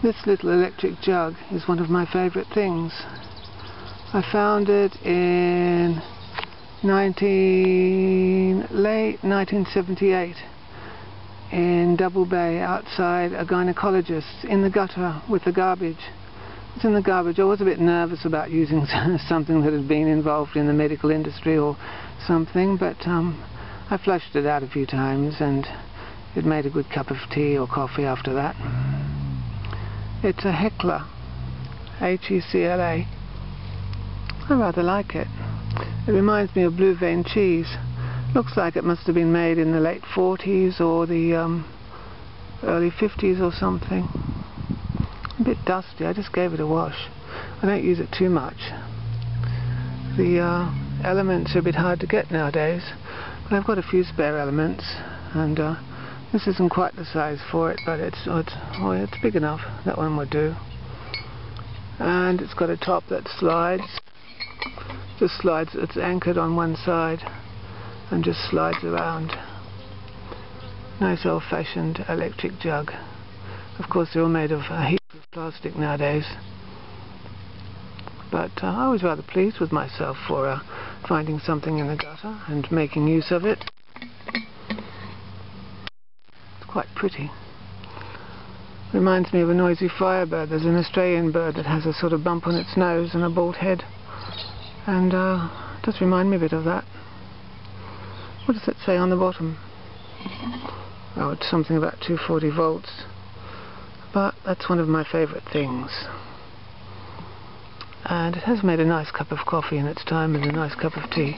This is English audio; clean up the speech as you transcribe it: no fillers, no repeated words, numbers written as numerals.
This little electric jug is one of my favourite things. I found it in late 1978 in Double Bay outside a gynaecologist in the gutter with the garbage. It's in the garbage. I was a bit nervous about using something that had been involved in the medical industry or something, but I flushed it out a few times and it made a good cup of tea or coffee after that. It's a HECLA, HECLA. I rather like it. It reminds me of blue vein cheese. Looks like it must have been made in the late 40s or the early 50s or something. A bit dusty. I just gave it a wash. I don't use it too much. The elements are a bit hard to get nowadays, but I've got a few spare elements, and this isn't quite the size for it, but it's big enough. That one would do. And it's got a top that slides. Just slides. It's anchored on one side and just slides around. Nice old-fashioned electric jug. Of course, they're all made of heatproof plastic nowadays. But I was rather pleased with myself for finding something in the gutter and making use of it. It's quite pretty. Reminds me of a Noisy Friar Bird. There's an Australian bird that has a sort of bump on its nose and a bald head. And it does remind me a bit of that. What does it say on the bottom? Oh, it's something about 240 volts. But that's one of my favourite things. And it has made a nice cup of coffee in its time and a nice cup of tea.